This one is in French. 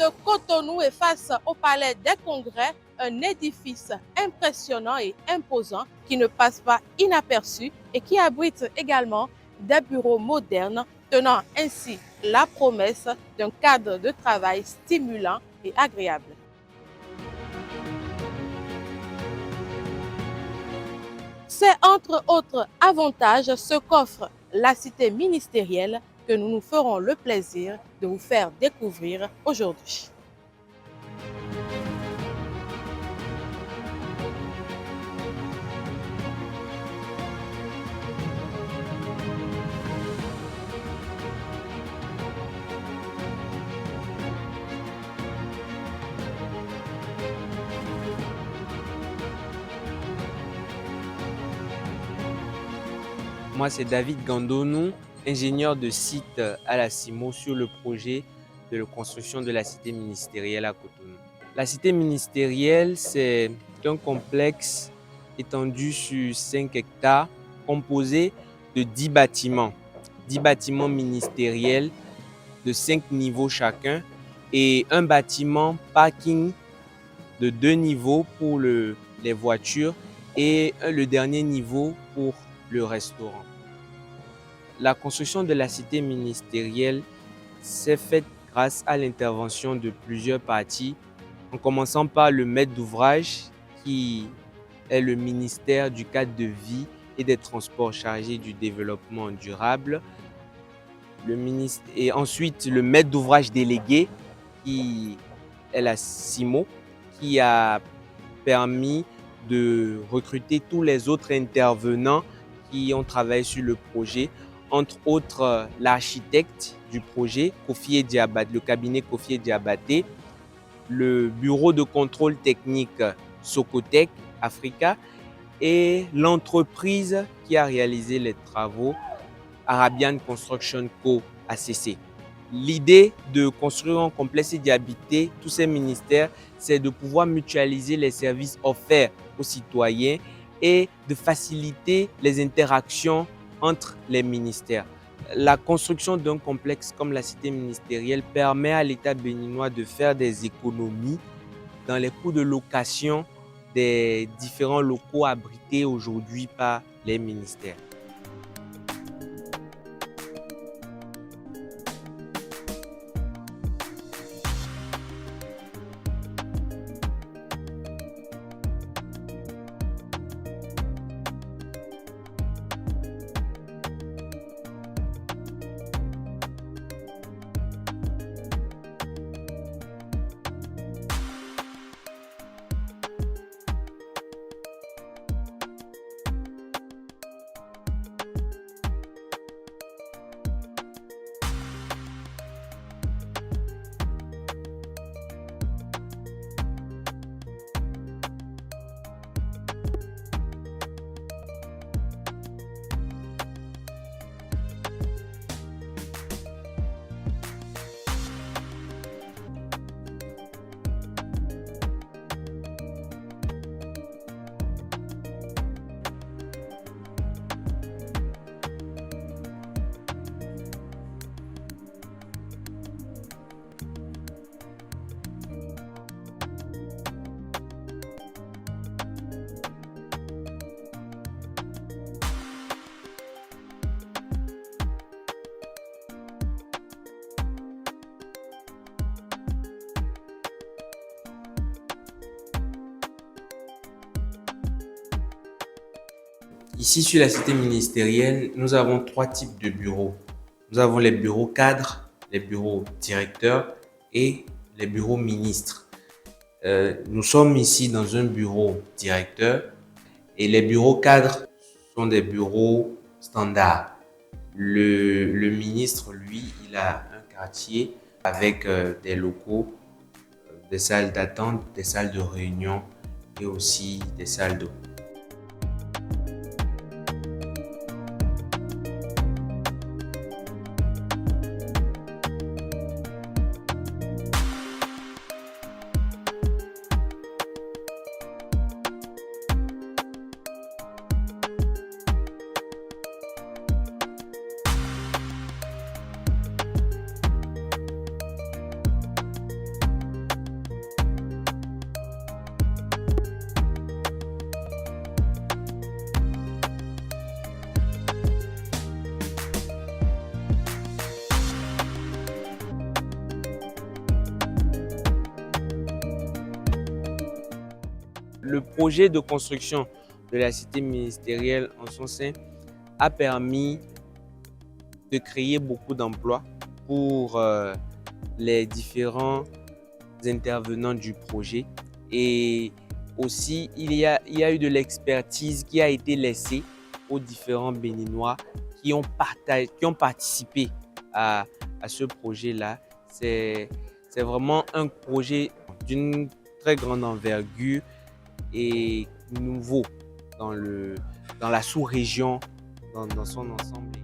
de Cotonou est face au Palais des Congrès, un édifice impressionnant et imposant qui ne passe pas inaperçu et qui abrite également des bureaux modernes, tenant ainsi la promesse d'un cadre de travail stimulant et agréable. C'est entre autres avantages ce qu'offre la cité ministérielle que nous nous ferons le plaisir de vous faire découvrir aujourd'hui. Moi, c'est David Gandonou, ingénieur de site à la CIMO sur le projet de la construction de la cité ministérielle à Cotonou. La cité ministérielle, c'est un complexe étendu sur 5 hectares, composé de 10 bâtiments. 10 bâtiments ministériels de 5 niveaux chacun et un bâtiment parking de 2 niveaux pour les voitures et le dernier niveau pour le restaurant. La construction de la cité ministérielle s'est faite grâce à l'intervention de plusieurs parties, en commençant par le maître d'ouvrage qui est le ministère du cadre de vie et des transports chargé du développement durable, et ensuite le maître d'ouvrage délégué qui est la CIMO, qui a permis de recruter tous les autres intervenants qui ont travaillé sur le projet, entre autres l'architecte du projet, Kofi Diabaté, le cabinet Kofi Diabaté, le bureau de contrôle technique Socotec Africa et l'entreprise qui a réalisé les travaux, Arabian Construction Co. ACC. L'idée de construire un complexe et d'y habiter tous ces ministères, c'est de pouvoir mutualiser les services offerts aux citoyens et de faciliter les interactions entre les ministères. La construction d'un complexe comme la cité ministérielle permet à l'État béninois de faire des économies dans les coûts de location des différents locaux abrités aujourd'hui par les ministères. Ici, sur la cité ministérielle, nous avons 3 types de bureaux. Nous avons les bureaux cadres, les bureaux directeurs et les bureaux ministres. Nous sommes ici dans un bureau directeur et les bureaux cadres sont des bureaux standards. Le ministre, lui, il a un quartier avec des locaux, des salles d'attente, des salles de réunion et aussi des salles de le projet de construction de la cité ministérielle en son sein a permis de créer beaucoup d'emplois pour les différents intervenants du projet. Et aussi, il y a eu de l'expertise qui a été laissée aux différents Béninois qui ont participé à ce projet-là. C'est vraiment un projet d'une très grande envergure et nouveau dans la sous-région dans son ensemble.